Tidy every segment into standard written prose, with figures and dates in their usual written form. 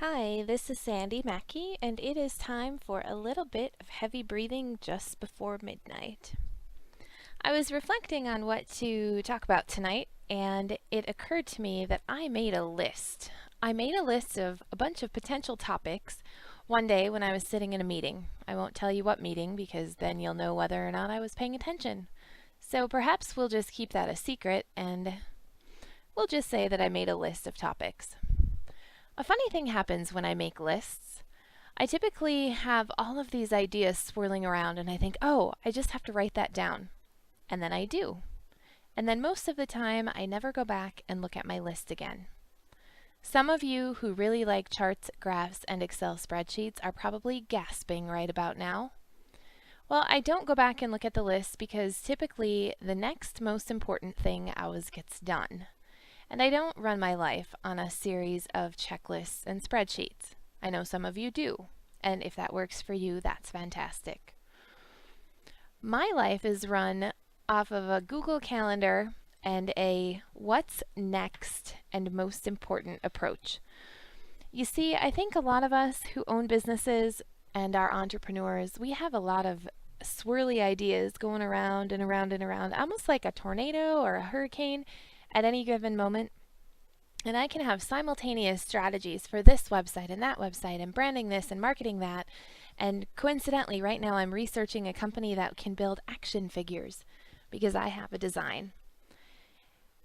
Hi, this is Sandi Maki, and it is time for a little bit of heavy breathing just before midnight. I was reflecting on what to talk about tonight, and it occurred to me that I made a list. I made a list of a bunch of potential topics one day when I was sitting in a meeting. I won't tell you what meeting because then you'll know whether or not I was paying attention. So perhaps we'll just keep that a secret and we'll just say that I made a list of topics. A funny thing happens when I make lists. I typically have all of these ideas swirling around and I think, oh, I just have to write that down. And then I do. And then most of the time, I never go back and look at my list again. Some of you who really like charts, graphs, and Excel spreadsheets are probably gasping right about now. Well, I don't go back and look at the list because typically the next most important thing always gets done. And I don't run my life on a series of checklists and spreadsheets. I know some of you do, and if that works for you, that's fantastic. My life is run off of a Google Calendar and a what's next and most important approach. You see, I think a lot of us who own businesses and are entrepreneurs, we have a lot of swirly ideas going around and around and around, almost like a tornado or a hurricane at any given moment. And I can have simultaneous strategies for this website and branding this and marketing that. And coincidentally, right now I'm researching a company that can build action figures because I have a design.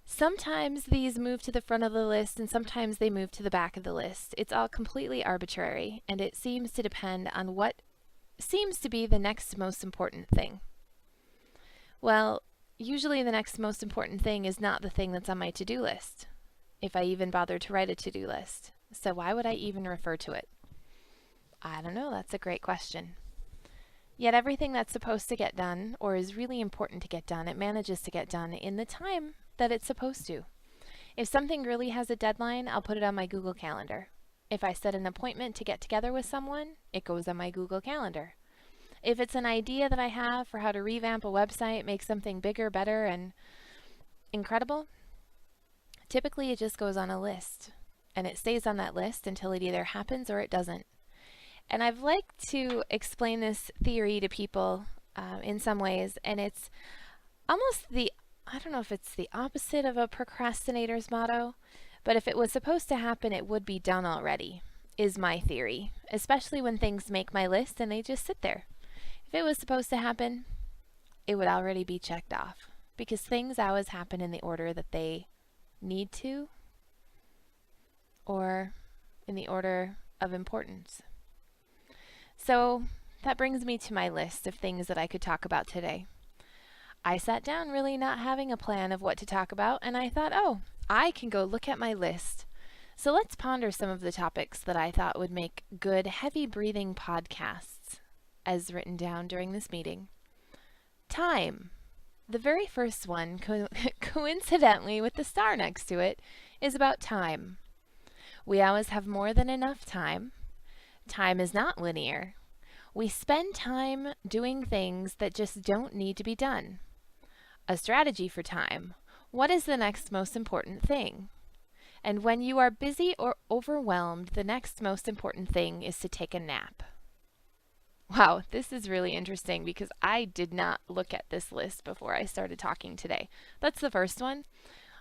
Sometimes these move to the front of the list and sometimes they move to the back of the list. It's all completely arbitrary and it seems to depend on what seems to be the next most important thing. Well, usually the next most important thing is not the thing that's on my to-do list, if I even bother to write a to-do list. So why would I even refer to it? I don't know, that's a great question. Yet everything that's supposed to get done, or is really important to get done, it manages to get done in the time that it's supposed to. If something really has a deadline, I'll put it on my Google Calendar. If I set an appointment to get together with someone, it goes on my Google Calendar. If it's an idea that I have for how to revamp a website, make something bigger, better, and incredible, typically it just goes on a list. And it stays on that list until it either happens or it doesn't. And I've liked to explain this theory to people in some ways, and it's almost I don't know if it's the opposite of a procrastinator's motto, but if it was supposed to happen, it would be done already, is my theory, especially when things make my list and they just sit there. If it was supposed to happen, it would already be checked off because things always happen in the order that they need to or in the order of importance. So that brings me to my list of things that I could talk about today. I sat down really not having a plan of what to talk about and I thought, oh, I can go look at my list. So let's ponder some of the topics that I thought would make good heavy breathing podcasts as written down during this meeting. Time. The very first one, coincidentally with the star next to it, is about time. We always have more than enough time. Time is not linear. We spend time doing things that just don't need to be done. A strategy for time. What is the next most important thing? And when you are busy or overwhelmed, the next most important thing is to take a nap. Wow, this is really interesting because I did not look at this list before I started talking today. That's the first one.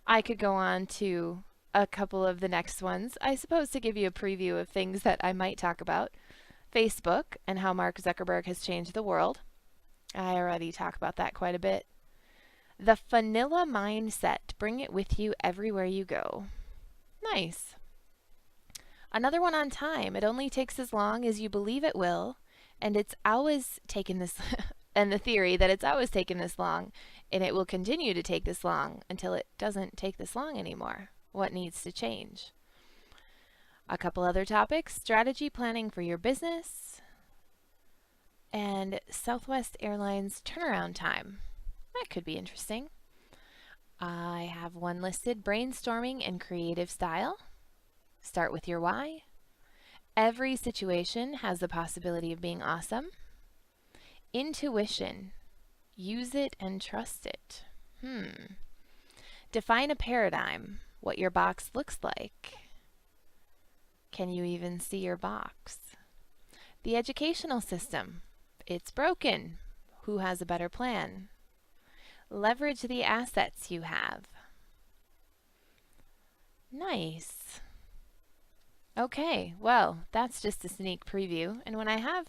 I could go on to a couple of the next ones, I suppose, to give you a preview of things that I might talk about. Facebook and how Mark Zuckerberg has changed the world. I already talk about that quite a bit. The vanilla mindset. Bring it with you everywhere you go. Nice. Another one on time. It only takes as long as you believe it will. And it's always taken this, and the theory that it's always taken this long, and it will continue to take this long until it doesn't take this long anymore. What needs to change? A couple other topics, strategy planning for your business, and Southwest Airlines turnaround time. That could be interesting. I have one listed, brainstorming and creative style. Start with your why. Every situation has the possibility of being awesome. Intuition. Use it and trust it. Define a paradigm. What your box looks like. Can you even see your box? The educational system. It's broken. Who has a better plan? Leverage the assets you have. Nice. Okay, well, that's just a sneak preview, and when I have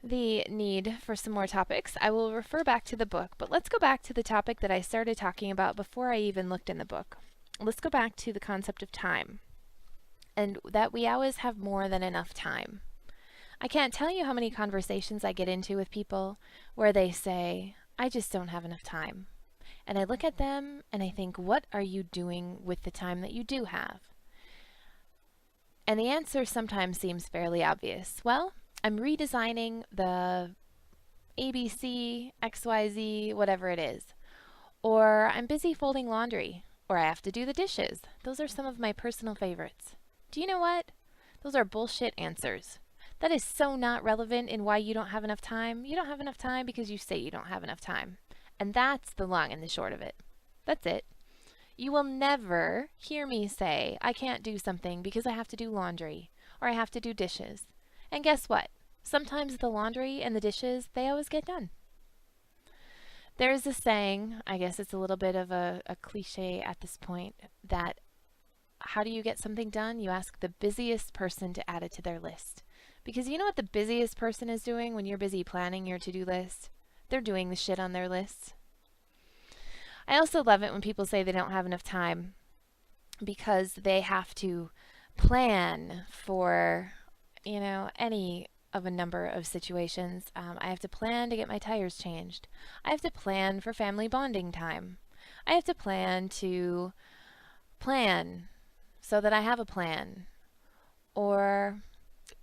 the need for some more topics, I will refer back to the book, but let's go back to the topic that I started talking about before I even looked in the book. Let's go back to the concept of time, and that we always have more than enough time. I can't tell you how many conversations I get into with people where they say, I just don't have enough time. And I look at them and I think, what are you doing with the time that you do have? And the answer sometimes seems fairly obvious. Well, I'm redesigning the ABC, XYZ, whatever it is. Or I'm busy folding laundry. Or I have to do the dishes. Those are some of my personal favorites. Do you know what? Those are bullshit answers. That is so not relevant in why you don't have enough time. You don't have enough time because you say you don't have enough time. And that's the long and the short of it. That's it. You will never hear me say, I can't do something because I have to do laundry or I have to do dishes. And guess what? Sometimes the laundry and the dishes, they always get done. There's a saying, I guess it's a little bit of a cliche at this point, that how do you get something done? You ask the busiest person to add it to their list. Because you know what the busiest person is doing when you're busy planning your to-do list? They're doing the shit on their list. I also love it when people say they don't have enough time because they have to plan for, any of a number of situations. I have to plan to get my tires changed. I have to plan for family bonding time. I have to plan so that I have a plan. Or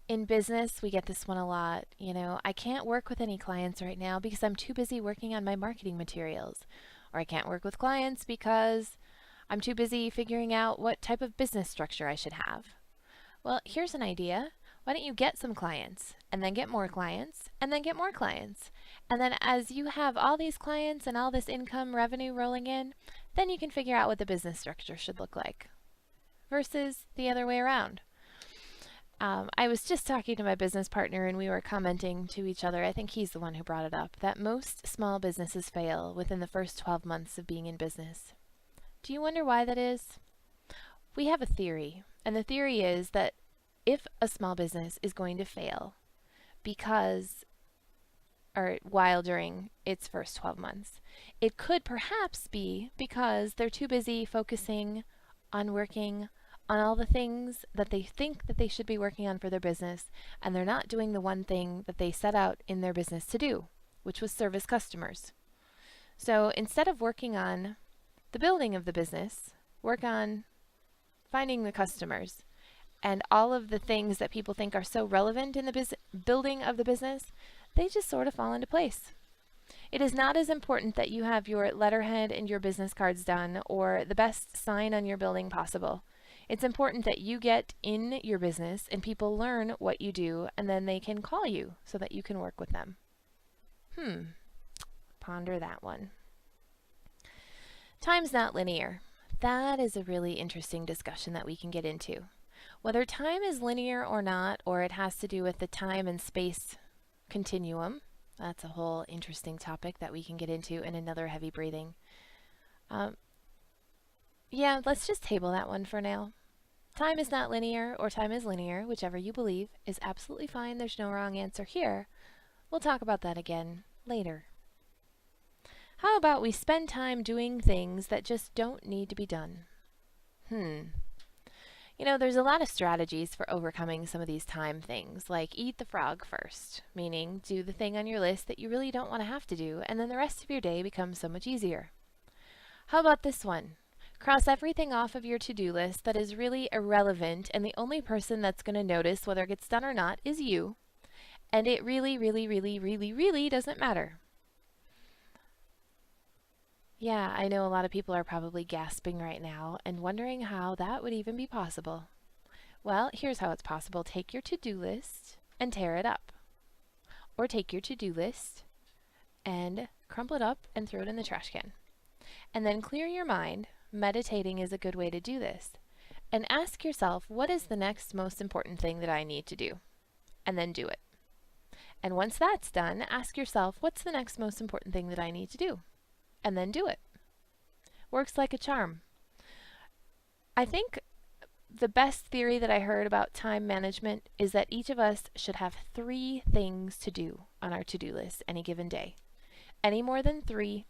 in business, we get this one a lot. I can't work with any clients right now because I'm too busy working on my marketing materials. Or I can't work with clients because I'm too busy figuring out what type of business structure I should have. Well, here's an idea. Why don't you get some clients, and then get more clients, and then get more clients? And then as you have all these clients and all this income revenue rolling in, then you can figure out what the business structure should look like. Versus the other way around. I was just talking to my business partner and we were commenting to each other, I think he's the one who brought it up, that most small businesses fail within the first 12 months of being in business. Do you wonder why that is? We have a theory, and the theory is that if a small business is going to fail while during its first 12 months, it could perhaps be because they're too busy focusing on working on all the things that they think that they should be working on for their business, and they're not doing the one thing that they set out in their business to do, which was service customers. So instead of working on the building of the business, work on finding the customers and all of the things that people think are so relevant in the building of the business, they just sort of fall into place. It is not as important that you have your letterhead and your business cards done or the best sign on your building possible. It's important that you get in your business and people learn what you do, and then they can call you so that you can work with them. Ponder that one. Time's not linear. That is a really interesting discussion that we can get into. Whether time is linear or not, or it has to do with the time and space continuum, that's a whole interesting topic that we can get into in another heavy breathing. Yeah, let's just table that one for now. Time is not linear, or time is linear, whichever you believe, is absolutely fine. There's no wrong answer here. We'll talk about that again later. How about we spend time doing things that just don't need to be done? There's a lot of strategies for overcoming some of these time things, like eat the frog first, meaning do the thing on your list that you really don't want to have to do, and then the rest of your day becomes so much easier. How about this one? Cross everything off of your to-do list that is really irrelevant, and the only person that's going to notice whether it gets done or not is you, and it really, really, really, really, really doesn't matter. Yeah, I know a lot of people are probably gasping right now and wondering how that would even be possible. Well, here's how it's possible. Take your to-do list and tear it up. Or take your to-do list and crumple it up and throw it in the trash can. And then clear your mind. Meditating is a good way to do this. and ask yourself, what is the next most important thing that I need to do? And then do it. And once that's done, ask yourself, what's the next most important thing that I need to do? And then do it. Works like a charm. I think the best theory that I heard about time management is that each of us should have 3 things to do on our to-do list any given day. Any more than 3,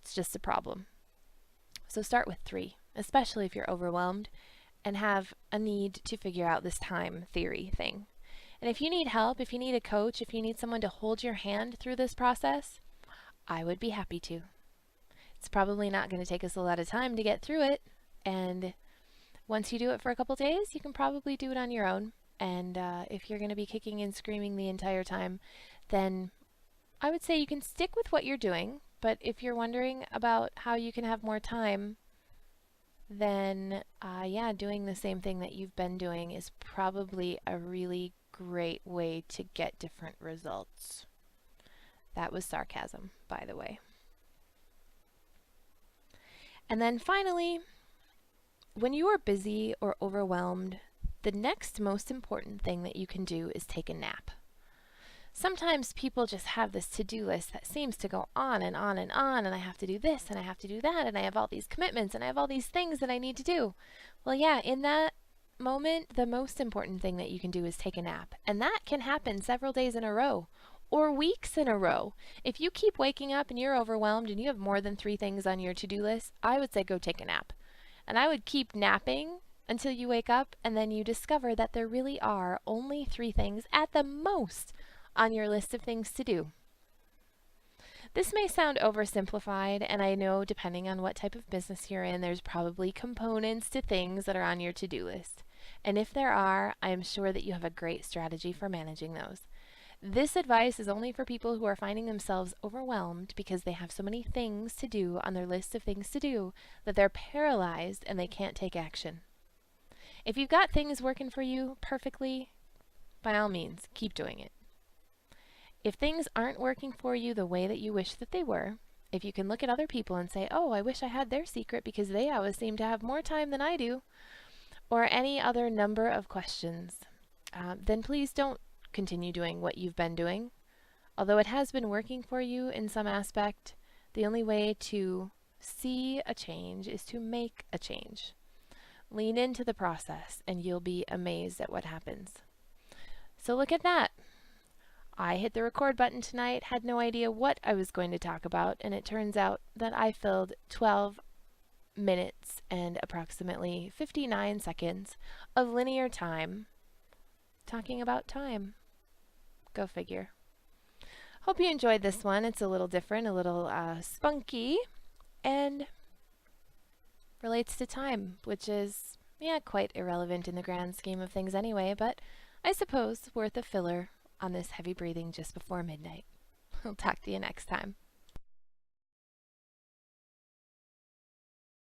it's just a problem. So start with 3, especially if you're overwhelmed and have a need to figure out this time theory thing. And if you need help, if you need a coach, if you need someone to hold your hand through this process, I would be happy to. It's probably not going to take us a lot of time to get through it, and once you do it for a couple days, you can probably do it on your own. And if you're going to be kicking and screaming the entire time, then I would say you can stick with what you're doing. But if you're wondering about how you can have more time, then yeah, doing the same thing that you've been doing is probably a really great way to get different results. That was sarcasm, by the way. And then finally, when you are busy or overwhelmed, the next most important thing that you can do is take a nap. Sometimes people just have this to-do list that seems to go on and on and on, and I have to do this and I have to do that, and I have all these commitments and I have all these things that I need to do. Well, yeah, in that moment, the most important thing that you can do is take a nap. And that can happen several days in a row or weeks in a row. If you keep waking up and you're overwhelmed and you have more than 3 things on your to-do list, I would say go take a nap. And I would keep napping until you wake up, and then you discover that there really are only 3 things at the most on your list of things to do. This may sound oversimplified, and I know depending on what type of business you're in, there's probably components to things that are on your to-do list. And if there are, I am sure that you have a great strategy for managing those. This advice is only for people who are finding themselves overwhelmed because they have so many things to do on their list of things to do that they're paralyzed and they can't take action. If you've got things working for you perfectly, by all means, keep doing it. If things aren't working for you the way that you wish that they were, if you can look at other people and say, oh, I wish I had their secret because they always seem to have more time than I do, or any other number of questions, then please don't continue doing what you've been doing. Although it has been working for you in some aspect, the only way to see a change is to make a change. Lean into the process and you'll be amazed at what happens. So look at that. I hit the record button tonight, had no idea what I was going to talk about, and it turns out that I filled 12 minutes and approximately 59 seconds of linear time talking about time. Go figure. Hope you enjoyed this one. It's a little different, a little spunky, and relates to time, which is, yeah, quite irrelevant in the grand scheme of things anyway, but I suppose worth a filler on this heavy breathing just before midnight. I'll talk to you next time.